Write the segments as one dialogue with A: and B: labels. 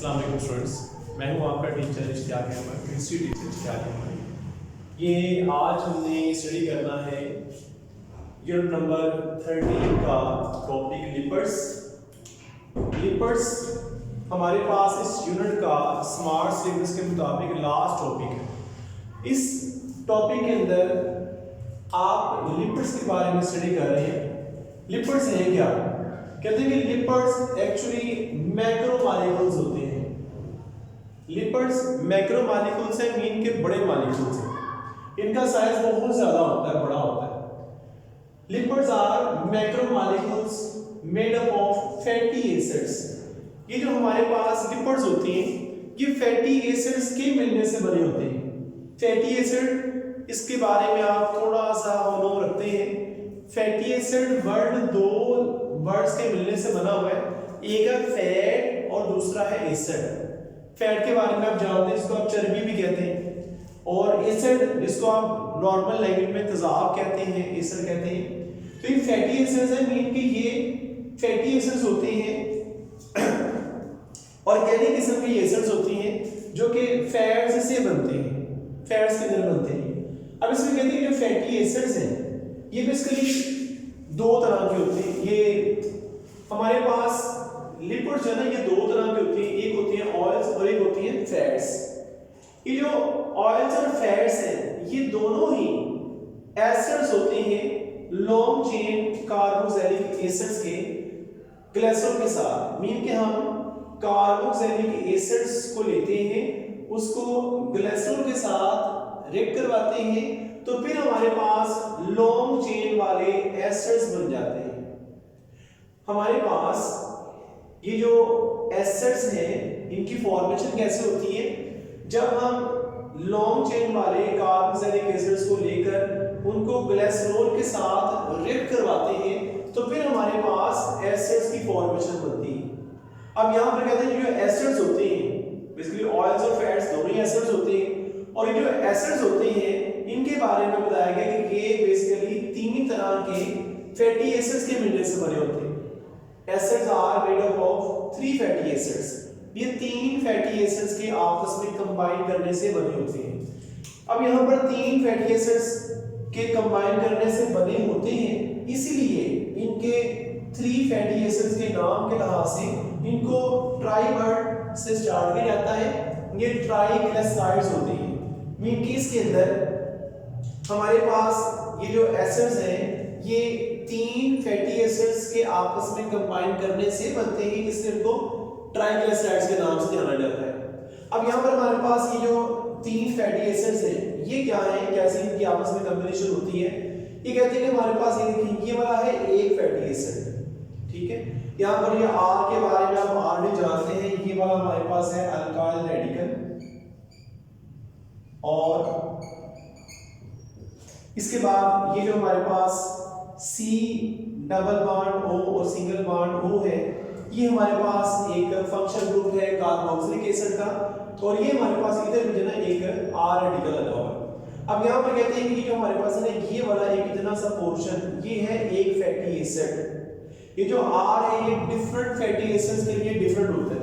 A: अस्सलाम वालेकुम स्टूडेंट्स, मैं हूं आपका teacher Ishtiaq Ahmed, history teacher Ishtiaq Ahmed. ये आज हमने स्टडी करना है यूनिट नंबर 13 का टॉपिक लिपर्स। लिपर्स हमारे पास इस यूनिट का स्मार्ट सिलेबस के मुताबिक लास्ट टॉपिक है। इस टॉपिक के अंदर आप लिपर्स के बारे में स्टडी कर रहे हैं। लिपर्स हैं क्या? कहते हैं कि लिपर्स एक्चुअली मैक्रो मॉलिक्यूल्स होते हैं। लिपर्स मैक्रो मॉलिक्यूल्स हैं, मीन के बड़े मॉलिक्यूल्स हैं। इनका साइज बहुत ज्यादा होता है, बड़ा होता है। Lipids are macro molecules made up of fatty acids. ये जो हमारे पास लिपर्स होती हैं, ये फैटी एसिड्स के मिलने से बने होते हैं। फैटी एसिड, इसके बारे में आप थोड़ा सा मालूम रखते हैं। फैटी एसिड वर्ड दो वर्ड्स के मिलने से बना हुआ है, एक है फैट और दूसरा है एसिड। फैट के बारे में आप जानते हैं, इसको आप चर्बी भी कहते हैं, और एसिड इसको आप नॉर्मल लैंग्वेज में तेजाब कहते हैं, एसिड कहते हैं। तो ये फैटी एसिड्स है, मीन कि ये फैटी एसिड्स होते हैं ऑर्गेनिक किस्म के एसिड्स होती हैं जो कि फैट्स से बनते हैं, फैट्स के अंदर बनते हैं। अब इसमें कहते हैं जो फैटी एसिड्स हैं ये बेसिकली दो तरह के होते हैं। ये हमारे पास लिपिड्स है ना, ये दो तरह के होती हैं, एक होती है ऑयल्स और एक होती है फैट्स। ये जो ऑयल्स और फैट्स हैं ये दोनों ही एसिड्स होते हैं लॉन्ग चेन कार्बोक्सिलिक एसिड्स के ग्लिसरॉल के साथ। मीन के हम कार्बोक्सिलिक एसिड्स को लेते हैं, उसको ग्लिसरॉल के साथ रिएक्ट करवाते हैं, तो फिर हमारे पास लॉन्ग चेन वाले एसिड्स बन जाते हैं। हमारे पास ये जो एसिड्स हैं इनकी फॉर्मेशन कैसे होती है? जब हम लॉन्ग चेन वाले कार्बोक्सिलिक एसिड्स को लेकर उनको ग्लिसरॉल के साथ रिएक्ट करवाते हैं, तो फिर हमारे पास एसिड्स की फॉर्मेशन बनती है। अब यहाँ पर कहते हैं जो एसिड्स होते हैं, बेसिकली ऑयल्स और फैट्स दोनों ही एसिड्स होते हैं, और ये जो एसिड्स होते हैं इनके बारे में बताया गया कि ये बेसिकली तीन तरह के फैटी एसिड्स के मिलने से बने होते हैं। Acids are made up of 3 fatty acids. ये तीन फैटी एसिड्स के आपस में कंबाइन करने से बने होते हैं। अब यहाँ पर तीन फैटी एसिड्स के कंबाइन करने से बने होते हैं, इसीलिए इनके 3 फैटी एसिड्स के नाम के लिहाज से इनको ट्राई वर्ड से स्टार्ट किया जाता है। ये ट्राइग्लिसराइड्स होते हैं। मीन कि इसके अंदर हमारे पास ये जो एसिड्स हैं ये तीन फैटी एसिड्स के आपस में कंबाइन करने से बनते हैं, इसलिए इनको ट्राइग्लिसराइड्स के नाम से जाना जाता है। अब यहाँ पर हमारे पास ये जो तीन फैटी एसिड्स हैं ये क्या है, कैसे इनकी आपस में कॉम्बिनेशन होती है? ये कहते हैं कि हमारे पास ये देखिए ये वाला है एक फैटी एसिड, ठीक है। यहाँ पर ये आर के बारे में आप ऑलरेडी जानते हैं, ये वाला हमारे पास है अल्काइल रेडिकल, और इसके बाद ये जो हमारे पास C डबल बॉन्ड O और सिंगल बॉन्ड O है, ये हमारे पास एक फंक्शनल ग्रुप है कार्बोक्सिलिक एसिड का, और ये हमारे पास इधर मुझे ना एक R रेडिकल लगा हुआ है। अब यहाँ पर कहते हैं कि जो हमारे पास है ना ये वाला एक इतना सा पोर्शन ये है एक फैटी एसिड। ये जो R है ये डिफरेंट फैटी एसिड्स के लिए डिफरेंट होता है।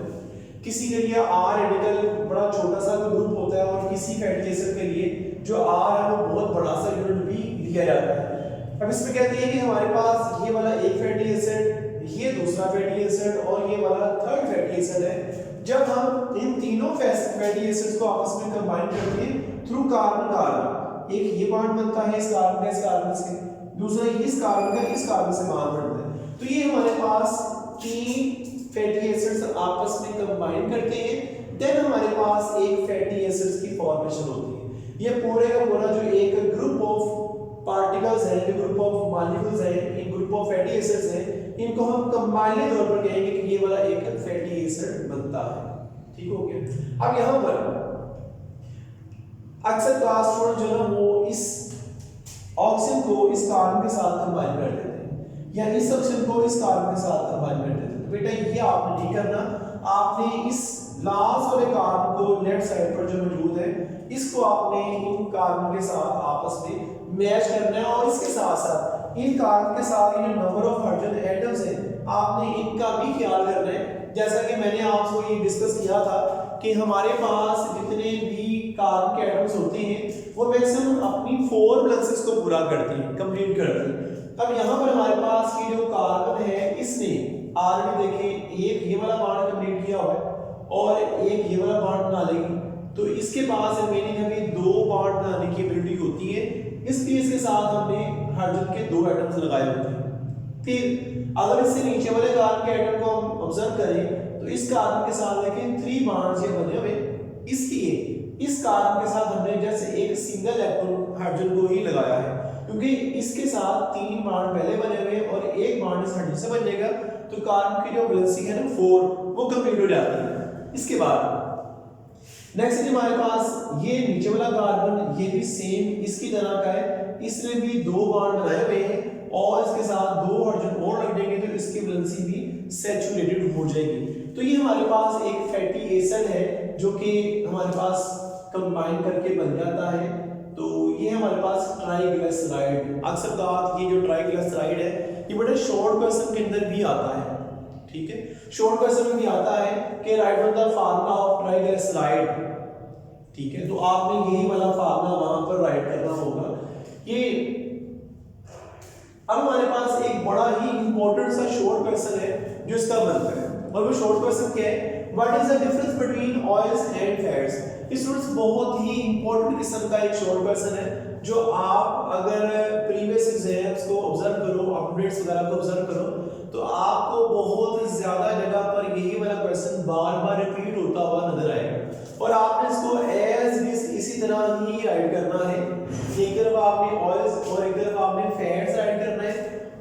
A: किसी के लिए R रेडिकल बड़ा छोटा सा ग्रुप होता है, और किसी फैटी एसिड के लिए जो R है वो बहुत बड़ा सा यूनिट भी लिया जाता है। अब इसमें कहते हैं कि हमारे पास ये वाला एक फैटी एसिड, ये दूसरा फैटी एसिड और ये वाला थर्ड फैटी एसिड है। जब हम इन तीनों फैटी एसिड्स को आपस में कंबाइन करते हैं थ्रू कार्बन कार्बन, एक ये बॉन्ड बनता है इस कार्बन से, दूसरा इस कार्बन का इस कार्बन से बॉन्ड बनता है, तो ये हमारे पास तीन फैटी एसिड्स आपस में कंबाइन करते हैं। देन हमारे पास एक फैटी एसिड्स की फॉर्मेशन होती है। ये पूरे का पूरा जो एक ग्रुप ऑफ पार्टिकल्स है, जो ग्रुप ऑफ मॉलिक्यूल्स है, एक ग्रुप ऑफ फैटी एसिड्स है, इनको हम कंबाइनली तौर पर कहेंगे कि ये वाला एक फैटी एसिड बनता है। ठीक हो गया। अब यहाँ पर अक्सर क्लास स्टूडेंट जो है वो इस ऑक्सीजन को इस कार्बन के साथ कंबाइन कर देते हैं, या इस ऑक्सीजन को इस कार्बन के साथ कंबाइन कर देते हैं। तो बेटा ये आपने नहीं करना, आपने इस लास्ट वाले कार्बन को लेफ्ट साइड पर जो मौजूद है इसको आपने इन कार्बन के साथ आपस में मैच करना है, और इसके साथ साथ इन कार्बन के साथ ये नंबर ऑफ हाइड्रोजन एटम्स हैं आपने इनका भी ख्याल करना है। जैसा कि मैंने आपको ये डिस्कस किया था कि हमारे पास जितने भी कार्बन के एटम्स होते हैं वो मैक्सिमम अपनी 4 वैलेंसीज को पूरा करते हैं, कंप्लीट करते हैं। अब यहाँ पर हमारे पास ये जो कार्बन है इसने ऑलरेडी देखें एक ये वाला बॉन्ड कंप्लीट किया हुआ है और एक ये वाला बॉन्ड बना लेगी, तो इसके पास रिमेनिंग अभी 2 बॉन्ड बनाने की एबिलिटी होती है, इसलिए इसके साथ हमने हाइड्रोजन के 2 एटम्स लगाए होते हैं। फिर अगर इससे नीचे वाले कार्बन के एटम को हम ऑब्जर्व करें तो इस कार्बन के साथ देखें 3 बॉन्ड्स ये बने हुए, इसलिए इस कार्बन के साथ हमने जैसे एक सिंगल इलेक्ट्रॉन हाइड्रोजन को ही लगाया है, क्योंकि इसके साथ 3 बॉन्ड पहले बने हुए और एक बॉन्ड इस हाइड्रोजन से बन जाएगा, तो कार्बन की जो वैलेंसी है ना 4 वो कंप्लीट हो जाती है। इसके बाद नेक्स्ट हमारे पास ये नीचे वाला कार्बन, ये भी सेम इसकी तरह का है, इसने भी 2 बॉन्ड बनाए हुए हैं और इसके साथ 2 हाइड्रोजन और लग जाएंगे तो इसकी वैलेंसी भी सैचुरेटेड हो जाएगी। तो ये हमारे पास एक फैटी एसिड है जो कि हमारे पास कंबाइन करके बन जाता है। तो ये हमारे पास ट्राइग्लिसराइड, अक्सर बात ये जो ट्राइग्लिसराइड है ये बड़े शॉर्ट क्वेश्चन के अंदर भी आता है, ठीक है, शॉर्ट क्वेश्चन में भी आता है कि write down the formula of triglyceride, ठीक है, तो आपने यही वाला फार्मूला वहां पर राइट करना होगा। ये अब हमारे पास एक बड़ा ही इंपॉर्टेंट सा शॉर्ट क्वेश्चन है जो इसका बनता है, और वो शॉर्ट क्वेश्चन क्या है, what is the difference between oils and fats. इस बहुत ही इंपॉर्टेंट किस्म का एक शॉर्ट क्वेश्चन है जो आप अगर प्रीवियस एग्जाम्स को ऑब्जर्व करो, अपडेट्स वगैरह को ऑब्जर्व करो, तो आपको बहुत ज्यादा जगह पर यही वाला क्वेश्चन बार-बार रिपीट होता हुआ नजर आएगा और आपने इसको एज इट इसी तरह ही राइट करना है। एक तरफ आपने ऑयल्स और एक तरफ आपने फैट्स राइट करना है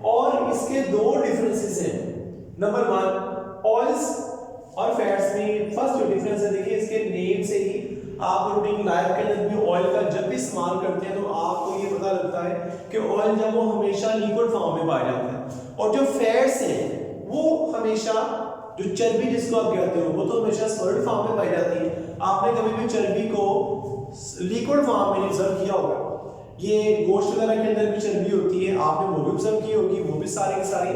A: और इसके 2 डिफरेंसेस हैं। नंबर 1, ऑयल्स और फैट्स में फर्स्ट जो डिफरेंस है, देखिए इसके नेम से ही आप रूटीन लाइफ के अंदर भी ऑयल का जब भी इस्तेमाल करते हैं तो आपको ये पता लगता है कि ऑयल जब वो हमेशा लिक्विड फॉर्म में पाया जाता है, और जो फैट्स हैं वो हमेशा, जो चर्बी जिसको आप कहते हो वो तो हमेशा सॉलिड फॉर्म में पाई जाती है। आपने कभी भी चर्बी को लिक्विड फॉर्म में ऑब्जर्व किया होगा, ये गोश्त वगैरह के अंदर भी चर्बी होती है, आपने वो भी ऑब्जर्व की होगी, वो भी सारी की सारी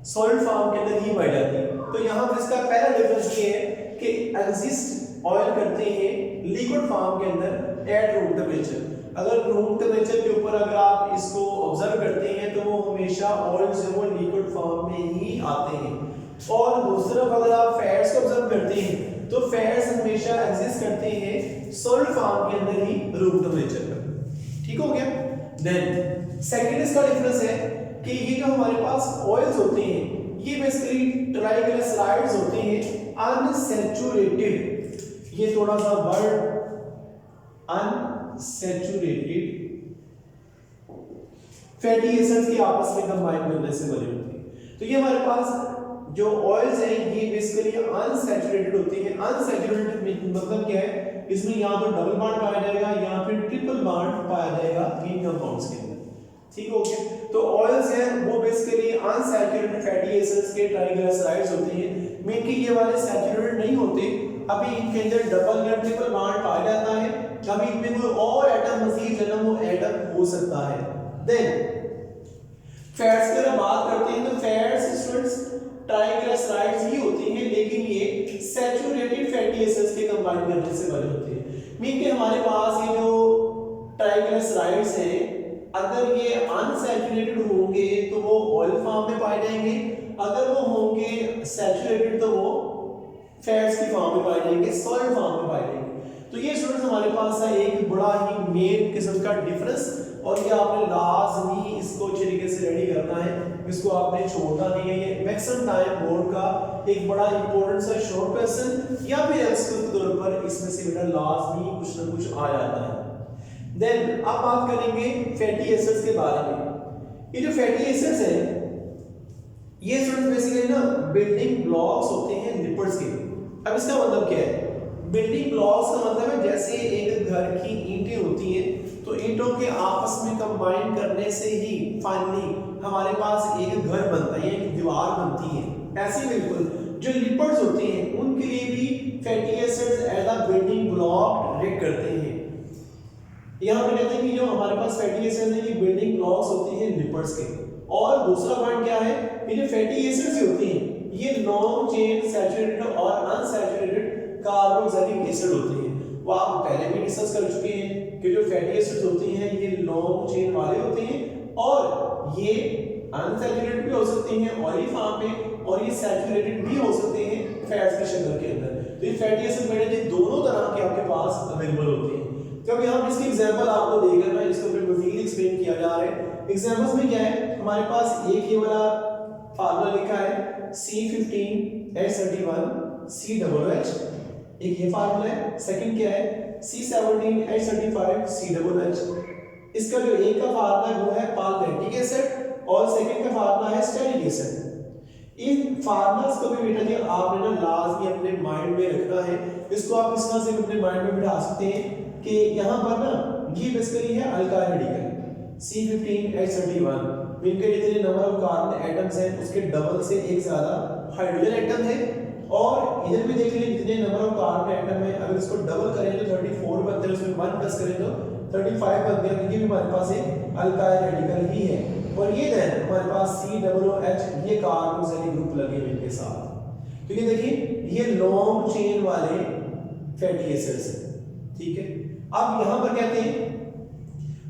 A: सॉलिड फॉर्म के अंदर ही पाई जाती है। तो यहाँ पर इसका पहला डिफरेंस ये है कि एग्जिस्ट ऑयल करते हैं लिक्विड फॉर्म के अंदर एट रूम टेम्परेचर। अगर रूम टेम्परेचर के ऊपर अगर आप इसको ऑब्जर्व करते हैं तो वो हमेशा ऑयल जो वो लिक्विड फॉर्म में ही आते हैं, और दूसरी तरफ अगर आप फैट्स को ऑब्जर्व करते हैं तो फैट्स हमेशा एग्जिस्ट करते हैं सॉलिड फॉर्म के अंदर ही रूम टेम्परेचर पर। ठीक हो गया। देन सेकंड इसका डिफरेंस है कि ये जो हमारे पास ऑयल्स होते हैं ये बेसिकली ट्राइग्लिसराइड्स होते हैं अनसैचुरेटेड, ये थोड़ा सा वर्ड अनसैचुरेटेड फैटी एसिड्स के आपस में कंबाइन करने से बने होते हैं। तो ये हमारे पास जो ऑयल्स हैं ये बेसिकली अनसैचुरेटेड होते हैं। अनसैचुरेटेड मतलब क्या है, इसमें या तो डबल बॉन्ड पाया जाएगा या फिर ट्रिपल बॉन्ड पाया जाएगा इन कंपाउंड्स के अंदर। ठीक हो गया। तो ऑयल्स हैं वो बेसिकली अनसैचुरेटेड फैटी एसिड्स के ट्राइग्लिसराइड्स होते हैं, मीन कि ये वाले सैचुरेटेड नहीं होते, अभी इनके अंदर डबल या ट्रिपल बॉन्ड पाया जाता है, कभी इनमें कोई और एटम मजीद जन्म हो एटम हो सकता है। देन फैट्स की अगर बात करते हैं तो फैट्स स्टूडेंट्स ट्राइग्लिसराइड्स ही होते हैं, लेकिन ये सैचुरेटेड फैटी एसिड्स के कंबाइन करने से बने होते हैं, मीन कि हमारे पास ये जो ट्राइग्लिसराइड्स हैं अगर ये अनसैचुरेटेड होंगे तो वो ऑयल फॉर्म में पाए जाएंगे, अगर वो होंगे सैचुरेटेड तो वो फैट्स की फॉर्म में पाए जाएंगे, सॉलिड फॉर्म में पाए जाएंगे। तो ये स्टूडेंट्स हमारे पास है एक बड़ा ही मेन किस्म का डिफरेंस, और ये आपने लाजमी इसको अच्छे तरीके से रेडी करना है, इसको आपने छोड़ना नहीं है। ये मैक्सिमम टाइम बोर्ड का एक बड़ा इंपॉर्टेंट सा शॉर्ट क्वेश्चन या फिर एक्सक्यूज के तौर पर इसमें से बेटा लाजमी कुछ ना कुछ आ जाता है। देन अब बात करेंगे फैटी एसिड्स के बारे में। ये जो फैटी एसिड्स हैं ये स्टूडेंट्स बेसिकली ना बिल्डिंग ब्लॉक्स होते हैं लिपिड्स के। अब इसका मतलब क्या है, बिल्डिंग ब्लॉक्स का मतलब है जैसे एक घर की ईंटें होती हैं तो ईंटों के आपस में कंबाइन करने से ही फाइनली हमारे पास एक घर बनता है, एक दीवार बनती है। ऐसे बिल्कुल जो लिपिड्स होते हैं उनके लिए भी fatty acids as a building block react करते हैं। यहाँ पे कहते हैं कि जो हमारे पास फैटी एसिड्स हैं ये बिल्डिंग ब्लॉक्स होते हैं लिपिड्स के। और दूसरा पॉइंट क्या है ये जो फैटी एसिड्स होते हैं ये लॉन्ग चेन सैचुरेटेड और अनसैचुरेटेड कार्बोक्सिलिक एसिड होते हैं। वो आप पहले भी डिस्कस कर चुके हैं कि जो फैटी एसिड्स होती हैं ये लॉन्ग चेन वाले होते हैं और ये अनसैचुरेटेड भी हो सकते हैं ऑयली फॉर्म में और ये सैचुरेटेड भी हो सकते हैं फैट्स की शक्ल के अंदर। तो ये फैटी एसिड मेरे ये दोनों तरह के आपके पास अवेलेबल होते हैं। तो अब यहाँ इसकी एग्जांपल आपको देकर मैं इसके ऊपर मजीद एक्सप्लेन किया जा रहा है। एग्जांपल्स में क्या है, हमारे पास एक ये वाला फार्मूला लिखा है C15H31 COOH, एक ये फार्मूला है। सेकंड क्या है C17H35 COOH। इसका जो एक का फार्मूला है वो है पालमेटिक एसिड और सेकंड का फार्मूला है स्टेरिक एसिड। इन फार्मूलास को भी बेटा जी आपने ना लाजमी अपने माइंड में रखना है। इसको आप इस तरह से अपने माइंड में बिठा सकते हैं कि यहाँ पर ना ये बेसिकली है अल्काइल रेडिकल C15H31, इनके जितने नंबर ऑफ कार्बन एटम्स हैं उसके डबल से एक ज्यादा हाइड्रोजन एटम है। और इधर भी देख लीजिए जितने नंबर ऑफ कार्बन एटम है अगर इसको डबल करें तो 34 बनते हैं, उसमें 1 प्लस करें तो 35 बनते हैं। ये भी हमारे पास एक अल्काइल रेडिकल ही है। और ये देन हमारे पास COOH ये कार्बोक्सिलिक ग्रुप लगे हुए इनके साथ। तो ये देखिए ये लॉन्ग चेन वाले फैटी एसिड्स हैं, ठीक है। अब यहाँ पर कहते हैं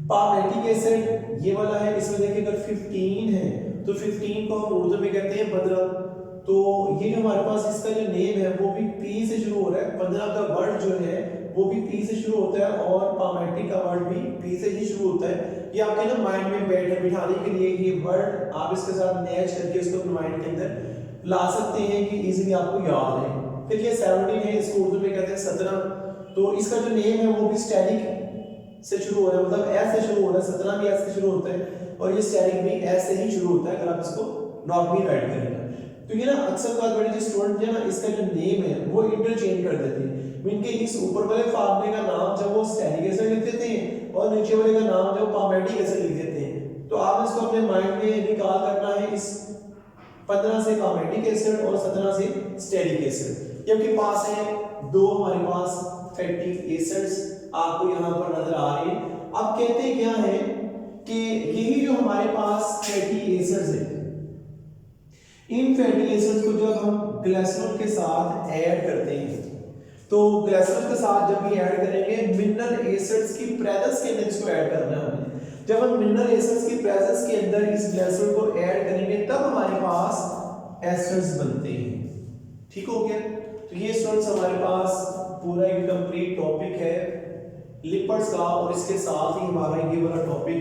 A: पालमेटिक एसिड ये वाला है, इसमें देखिए अगर 15 है तो 15 को हम उर्दू में कहते हैं 15। तो ये जो हमारे पास इसका जो नेम है वो भी P से शुरू हो रहा है। 15 का वर्ड जो है वो भी P से शुरू होता है और पालमेटिक का वर्ड भी P से ही शुरू होता है। ये आपके ना माइंड में बिठाने के लिए ये वर्ड आप इसके साथ मैच करके इसको अपने माइंड के अंदर ला सकते हैं कि इजीली आपको याद है। फिर ये 17 है, इसको उर्दू में कहते हैं 17। तो इसका जो नेम है वो भी स्टेरिक से शुरू हो रहा है, मतलब एस से शुरू हो रहा है। 17 भी एस से शुरू होता है और ये स्टेरिक भी एस से ही शुरू होता है अगर आप इसको नॉर्मली राइट करेंगे। तो ये ना अक्सर बात बड़ी जो स्टूडेंट है ना इसका जो नेम है वो इंटरचेंज कर देते हैं। इनके इस ऊपर वाले फार्मूले का नाम जब वो स्टेरिक एसिड लिख देते हैं और नीचे वाले का नाम जब पालमेटिक एसिड लिख देते हैं। तो आप इसको अपने माइंड में निकाल करना है, इस 15 से पालमेटिक एसिड और 17 से स्टेरिक एसिड। ये आपके पास है दो हमारे पास फैटी एसिड्स आपको यहाँ पर नजर आ रहे हैं। अब कहते क्या है कि यही जो हमारे पास फैटी एसिड्स है, इन फैटी एसिड्स को जब हम ग्लिसरॉल के साथ ऐड करते हैं तो ग्लिसरॉल के साथ जब भी ऐड करेंगे मिनरल एसिड्स की प्रेजेंस के अंदर इसको ऐड करना है हमें। जब हम मिनरल एसिड्स की प्रेजेंस के अंदर इस ग्लिसरॉल को ऐड करेंगे तब हमारे पास एस्टर्स बनते हैं। ठीक हो गया। तो ये स्टूडेंट्स हमारे पास पूरा एक कंप्लीट टॉपिक है लिपिड्स का और इसके साथ ही हमारा ये वाला टॉपिक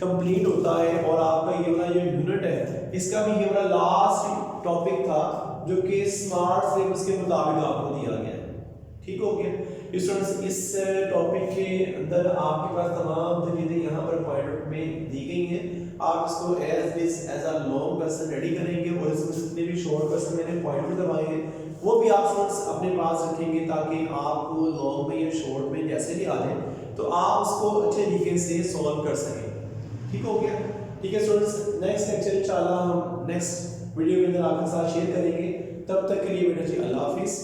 A: कंप्लीट होता है। और आपका ये वाला जो यूनिट है इसका भी ये वाला लास्ट टॉपिक था जो कि स्मार्ट सिलेबस के मुताबिक आपको दिया गया है। ठीक हो गया स्टूडेंट्स। इस टॉपिक के अंदर आपके पास तमाम चीजें यहाँ पर पॉइंट में दी गई हैं। आप इसको as a long question ready करेंगे और इसमें जितने भी शॉर्ट क्वेश्चन मैंने पॉइंट में करवाए हैं वो भी आप स्टूडेंट्स अपने पास रखेंगे ताकि आपको लॉन्ग में या शॉर्ट में जैसे भी आ जाए तो आप उसको अच्छे तरीके से सॉल्व कर सकें। ठीक हो गया। ठीक है स्टूडेंट्स, नेक्स्ट लेक्चर इंशाल्लाह हम नेक्स्ट वीडियो के अंदर आपके साथ शेयर करेंगे। तब तक के लिए बेटा जी अल्लाह हाफिज़।